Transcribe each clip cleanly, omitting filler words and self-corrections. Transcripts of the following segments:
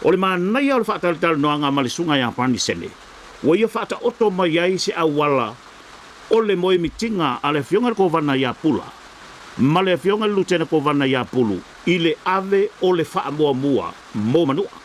O le manai o le whaatalitala noanga ma le sunga ia pani Sene. Wa ia whaata oto mai ai se awala o le moe mitinga a le fionga ko vana ia pula. Ma le fionga lutena ko vana ia pulu i le ave o le wha mua mo Manu'a.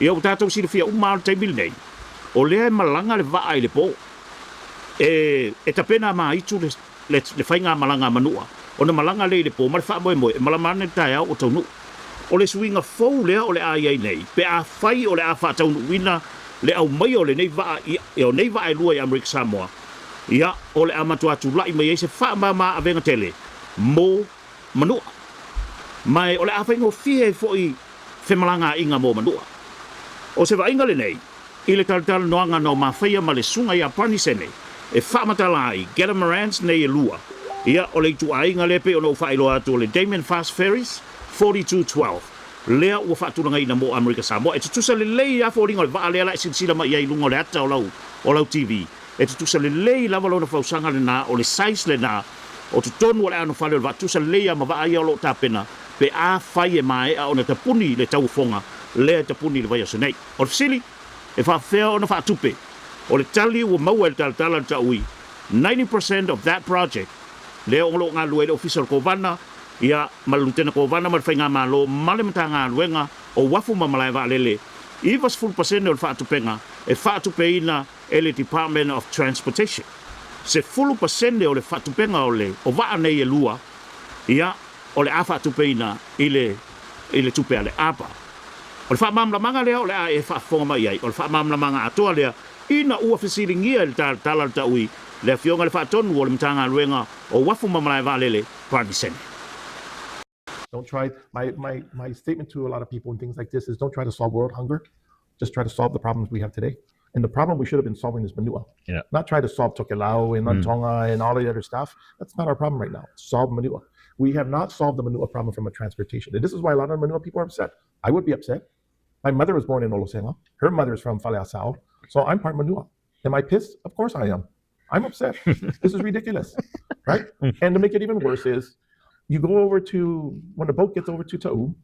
Ia o tātou si le fia umar taimil nei. O lea malanga le vaa i le po. E tapena maa itu le whainga malanga Manu'a. O na malanga le po ma le wha moe malamane tae au o taunu. O le swinga fau lea o le ai nei. Pe a whai o le a wha taunu wina le au mai o le nei vaa o nei vaa i lua i Amerika Samoa. Ia o le amatu atu lai mai e se wha maa avenga tele. Mo Manu'a. Mai o le a whaingo fie fo i whemalanga inga mo Manu'a. O se vainga le nei, i le Tālatāla noanga no mawhaia ma le sunga ia pani Sene, e whamatala ai, Getamarans nei e lua. Ia o le tu ainga lepe o no whailo atu o le Damien Fast Ferries, 4212. Lea ua whaatulanga ina mo Amerika Samoa. E tutusa le lei a fōringa le vaa lea lai sinsila ma iai lunga o le ata o lau TV. E tutusa le lei lava lona whausanga le nā, o le sais le nā, o tutonu o le ano whale o le vaa tusa le lei a ma vaa ia o lo tāpena, pe a whai e mai a o na tapuni le taufonga, lea tapuni le vai o senei. O le fisili, e whawhea o na whaatupe. O le tali ua maua le Tālatāla ta ui. 90% of that project, lea o lo ngā luele official ko vana, ia malutena ko vana ma le whainga malo, male mata ngā luenga, o wafu ma malai wa lele. Ivas full percent o le whaatupenga, e whaatupe ina e le Department of Transportation. Se full percent o le whaatupenga o le, o waa nei e lua, ia o le a whaatupe ina i le tupe a le apa. O le whaamamlamanga lea o le a e whaafonga mai ai. O le whaamamlamanga atoa lea ina ua whisiringia le Tālatāla ta ui. Lea fionga le whaatonu o le mtanga luenga o wafu mamalai vālele Prime Sene. Don't try, my statement to a lot of people and things like this is don't try to solve world hunger. Just try to solve the problems we have today. And the problem we should have been solving is Manu'a. Yeah. Not try to solve Tokelau and Tonga and all the other stuff. That's not our problem right now. Solve Manu'a. We have not solved the Manu'a problem from a transportation. And this is why a lot of Manu'a people are upset. I would be upset. My mother was born in Olosena. Her mother is from Faleasao. So I'm part Manu'a. Am I pissed? Of course I am. I'm upset. This is ridiculous, right? And to make it even worse is, you go over to, when the boat gets over to Ta'u,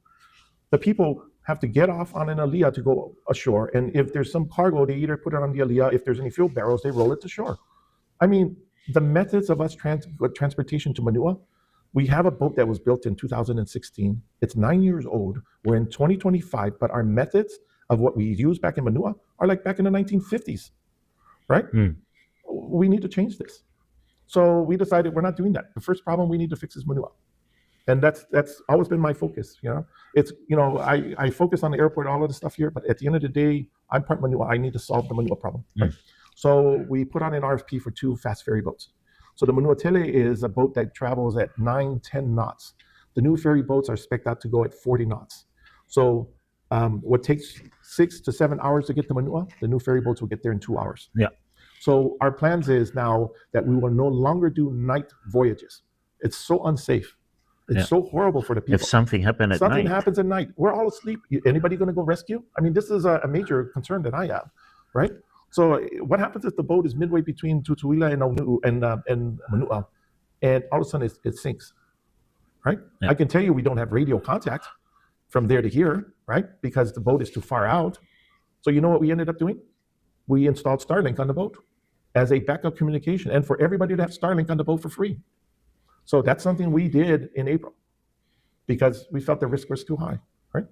the people have to get off on an aliyah to go ashore. And if there's some cargo, they either put it on the aliyah. If there's any fuel barrels, they roll it to shore. I mean, the methods of us transportation to Manu'a, we have a boat that was built in 2016. It's 9 years old. We're in 2025, but our methods of what we used back in Manu'a are like back in the 1950s, right? We need to change this. So we decided we're not doing that. The first problem we need to fix is Manu'a. And that's always been my focus, you know. It's, you know, I focus on the airport, all of the stuff here, but at the end of the day, I'm part Manu'a. I need to solve the Manu'a problem. Right? So we put on an RFP for 2 fast ferry boats. So the Manu'a Tele is a boat that travels at 9-10 knots. The new ferry boats are spec'd out to go at 40 knots. So what takes 6 to 7 hours to get to Manu'a, the new ferry boats will get there in 2 hours. Yeah. So our plans is now that we will no longer do night voyages. It's so unsafe. It's so horrible for the people. If something happened at Something night. happens at night. We're all asleep. Anybody going to go rescue? I mean, this is a major concern that I have, right? So what happens if the boat is midway between Tutuila and Manu'a, and all of a sudden it sinks, right? Yeah. I can tell you we don't have radio contact from there to here, right? Because the boat is too far out. So you know what we ended up doing? We installed Starlink on the boat as a backup communication, and for everybody to have Starlink on the boat for free. So that's something we did in April because we felt the risk was too high, right?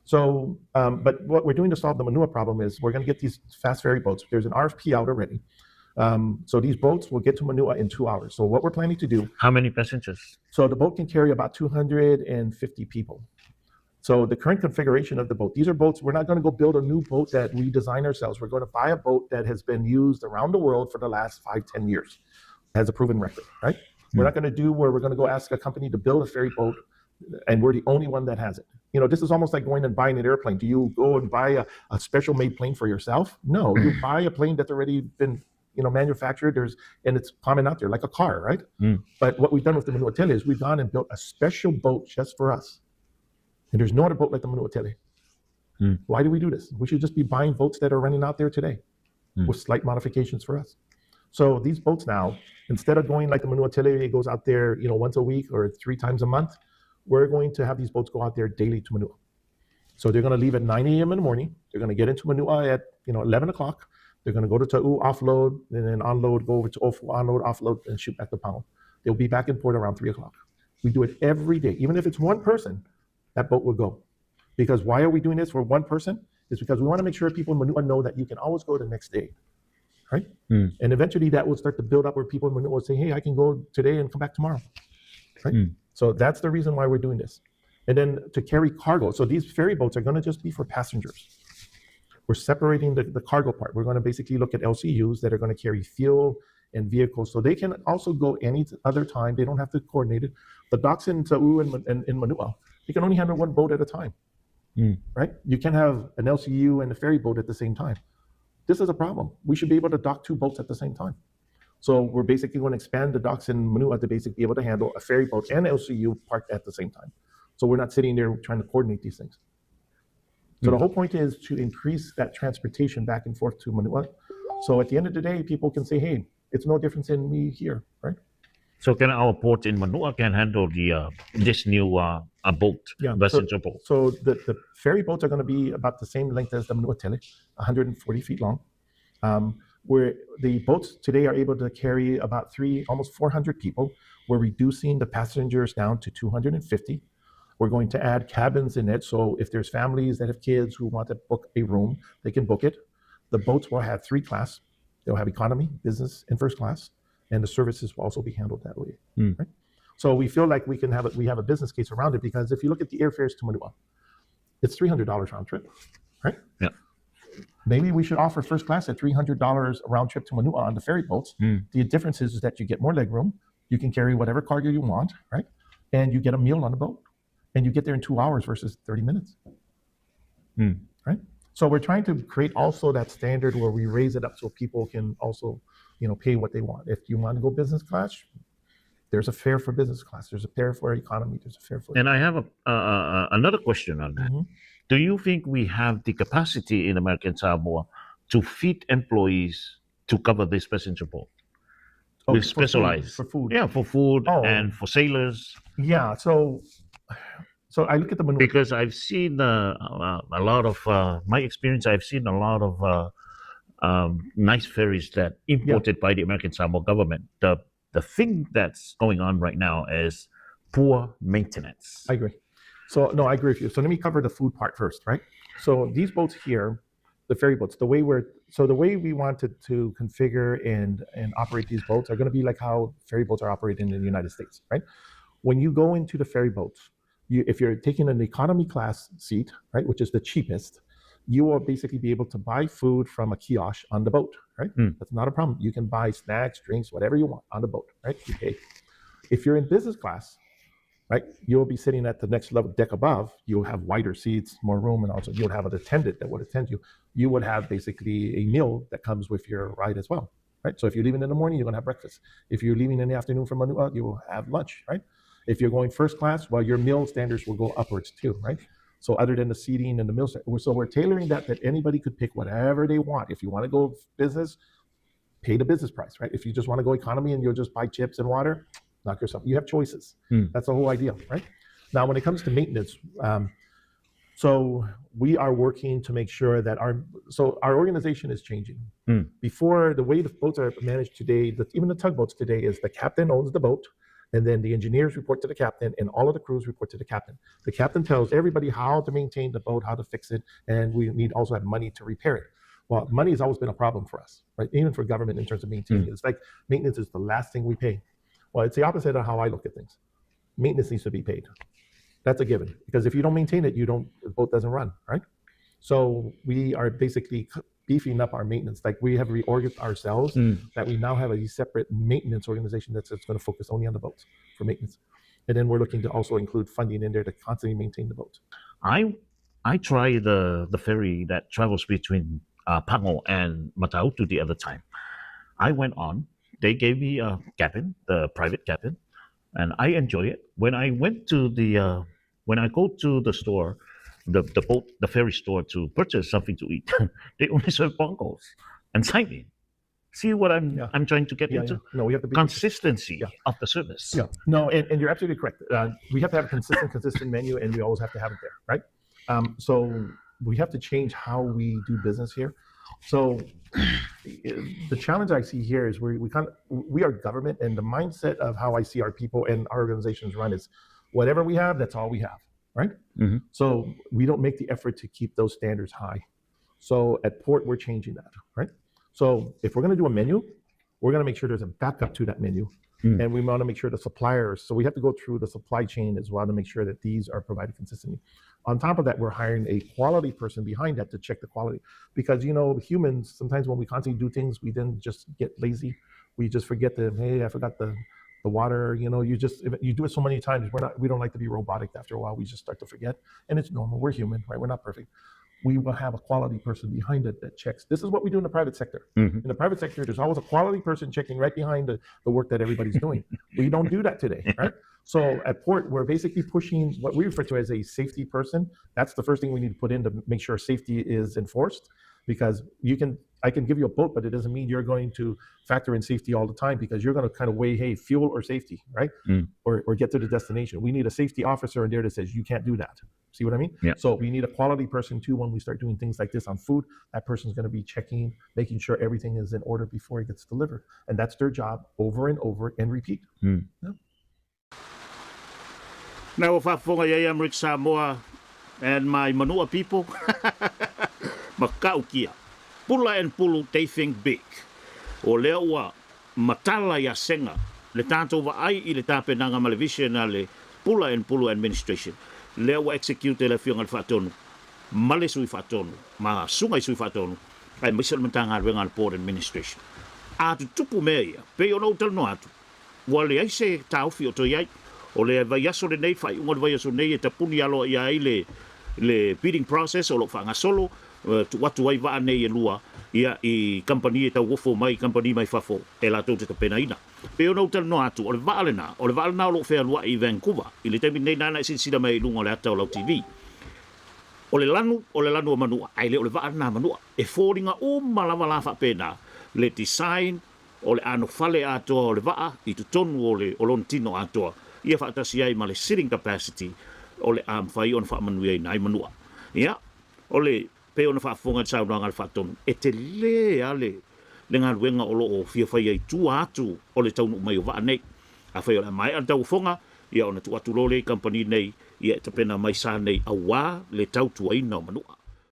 So, but what we're doing to solve the Manu'a problem is we're going to get these fast ferry boats. There's an RFP out already. So these boats will get to Manu'a in 2 hours. So what we're planning to do. How many passengers? So the boat can carry about 250 people. So the current configuration of the boat, these are boats, we're not going to go build a new boat that we design ourselves. We're going to buy a boat that has been used around the world for the last 5-10 years, has a proven record, right? We're not going to do where we're going to go ask a company to build a ferry boat and we're the only one that has it. You know, this is almost like going and buying an airplane. Do you go and buy a special made plane for yourself? No, you buy a plane that's already been, you know, manufactured. And it's common out there like a car, right? But what we've done with the Manu'a Tele is we've gone and built a special boat just for us. And there's no other boat like the Manu'a Tele. Why do we do this? We should just be buying boats that are running out there today with slight modifications for us. So these boats now, instead of going like the Manu'a Tele, it goes out there, you know, once a week or 3 times a month, we're going to have these boats go out there daily to Manu'a. So they're going to leave at 9 a.m. in the morning. They're going to get into Manu'a at 11 o'clock. They're going to go to Ta'u, offload, and then unload, go over to Ofu, unload, offload, and shoot back to Pao. They'll be back in port around 3 o'clock. We do it every day. Even if it's one person, that boat will go. Because why are we doing this for one person? It's because we want to make sure people in Manu'a know that you can always go the next day, right? And eventually that will start to build up where people in Manu'a will say, hey, I can go today and come back tomorrow, right? So that's the reason why we're doing this. And then to carry cargo. So these ferry boats are going to just be for passengers. We're separating the cargo part. We're going to basically look at LCUs that are going to carry fuel and vehicles. So they can also go any other time. They don't have to coordinate it. The docks in Ta'u and in Manu'a, you can only handle one boat at a time, right? You can have an LCU and a ferry boat at the same time. This is a problem. We should be able to dock 2 boats at the same time. So we're basically going to expand the docks in Manu'a to basically be able to handle a ferry boat and LCU parked at the same time. So we're not sitting there trying to coordinate these things. So the whole point is to increase that transportation back and forth to Manu'a. So at the end of the day, people can say, hey, it's no difference in me here, right? So can our port in Manu'a can handle this new boat, passenger boat? So the ferry boats are going to be about the same length as the Manu'a Tele, 140 feet long. Where the boats today are able to carry about almost 400 people. We're reducing the passengers down to 250. We're going to add cabins in it. So if there's families that have kids who want to book a room, they can book it. The boats will have 3 classes. They'll have economy, business, and first class. And the services will also be handled that way. Right? So we feel like we have a business case around it, because if you look at the airfares to Manu'a, it's $300 round trip, right? Yeah. Maybe we should offer first class at $300 round trip to Manu'a on the ferry boats. The difference is that you get more leg room. You can carry whatever cargo you want, right? And you get a meal on the boat. And you get there in 2 hours versus 30 minutes, right? So we're trying to create also that standard where we raise it up so people can also, pay what they want. If you want to go business class, there's a fare for business class. There's a fare for economy. There's a fare for. And I have another question on that. Do you think we have the capacity in American Samoa to feed employees to cover this passenger boat? We specialize for food. Yeah, for food and for sailors. Yeah. So I look at the Manu'a. Because I've seen a lot of my experience. I've seen a lot of nice ferries that imported by the American Samoa government. The thing that's going on right now is poor maintenance. I agree. So no, I agree with you. So let me cover the food part first, right? So these boats here, the ferry boats, the way we wanted to configure and operate these boats are going to be like how ferry boats are operated in the United States, right? When you go into the ferry boats, if you're taking an economy class seat, right, which is the cheapest, you will basically be able to buy food from a kiosk on the boat, right? That's not a problem. You can buy snacks, drinks, whatever you want on the boat, right? You pay. If you're in business class, right, you'll be sitting at the next level deck above. You'll have wider seats, more room, and also you'll have an attendant that would attend you. You would have basically a meal that comes with your ride as well, right? So if you're leaving in the morning, you're going to have breakfast. If you're leaving in the afternoon from Manu'a, you will have lunch, right? If you're going first class, well, your meal standards will go upwards too, right? So other than the seating and the meal, so we're tailoring that anybody could pick whatever they want. If you want to go business, pay the business price, right? If you just want to go economy and you'll just buy chips and water, knock yourself. You have choices. That's the whole idea, right? Now, when it comes to maintenance, so we are working to make sure that our organization is changing. Before, the way the boats are managed today, even the tugboats today, is the captain owns the boat. And then the engineers report to the captain, and all of the crews report to the captain. The captain tells everybody how to maintain the boat, how to fix it, and we need also have money to repair it. Well, money has always been a problem for us, right? Even for government in terms of maintaining it. It's like maintenance is the last thing we pay. Well, it's the opposite of how I look at things. Maintenance needs to be paid. That's a given, because if you don't maintain it, the boat doesn't run, right? So we are basically beefing up our maintenance. Like we have reorganized ourselves, that we now have a separate maintenance organization that's going to focus only on the boats for maintenance. And then we're looking to also include funding in there to constantly maintain the boats. I tried the ferry that travels between Pango and Matautu the other time. I went on. They gave me a cabin, the private cabin, and I enjoy it. When I went to when I go to the store, the ferry store, to purchase something to eat, they only serve bongos and sardine. See what I'm trying to get into? No, we have to be consistency of the service. No, and you're absolutely correct. We have to have a consistent menu, and we always have to have it there, right? So we have to change how we do business here. So the challenge I see here is we are government, and the mindset of how I see our people and our organizations run is whatever we have, that's all we have, right? So we don't make the effort to keep those standards high. So at Port, we're changing that, right? So if we're going to do a menu, we're going to make sure there's a backup to that menu. And we want to make sure the suppliers, so we have to go through the supply chain as well to make sure that these are provided consistently. On top of that, we're hiring a quality person behind that to check the quality. Because, humans, sometimes when we constantly do things, we then just get lazy. We just forget hey, I forgot the water, you do it so many times, we don't like to be robotic. After a while, we just start to forget. And it's normal, we're human, right? We're not perfect. We will have a quality person behind it that checks. This is what we do in the private sector. In the private sector, there's always a quality person checking right behind the work that everybody's doing. We don't do that today, right? So at Port, we're basically pushing what we refer to as a safety person. That's the first thing we need to put in to make sure safety is enforced. Because I can give you a boat, but it doesn't mean you're going to factor in safety all the time, because you're going to kind of weigh, hey, fuel or safety, right? Or get to the destination. We need a safety officer in there that says you can't do that. See what I mean? Yeah. So we need a quality person too when we start doing things like this on food. That person's going to be checking, making sure everything is in order before it gets delivered. And that's their job over and over and repeat. Yeah. Now, if I am Rick Samoa and my Manu'a people, makaukia, pula and pulu, they think big. O lea ua matala ya senga, le tātou wa ai I le tāpenanga malevisi na le pula and pulu administration. Lea ua execute le fionga le whaatonu, male sui whaatonu, ma sungai sui whaatonu, ai misal matanga renga le port administration. Atu tupu mea ia, pe o nau tano atu. Wa le ai se tauwhi o toi ai, o le vai aso le nei whai unga le vai aso nei e tapuni alo ia ai le bidding process o lo whanga solo, watu ai waa nei e lua ia I company e tau wofo mai, company mai whafo, e la tau te pena ina. Pe o nau tano atu, o le vaalena o lo whea lua I Vancouver, I le temi nei nana e sida mai lunga le atau lau TV. O le lanu o Manu'a, ai le o le vaalena Manu'a, e fōringa o malawa la wha pena, le design, o le ano fale atoa o le waa, I tu tonu o lon tino atoa, ia whaatasi ai ma le sitting capacity, o le whai on whaamanuia I nai Manu'a. Ia, o le pe ona whaafonga tsau nanga le whaatonu, e te lea le ngā ruenga o loo fia whai ai tu atu o le taunu mai o waa nei. A whai o le mai an tau whonga, ia ona tu atu lo le company nei, ia e te pena mai sa nei a wā le tau tuaina o Manu'a.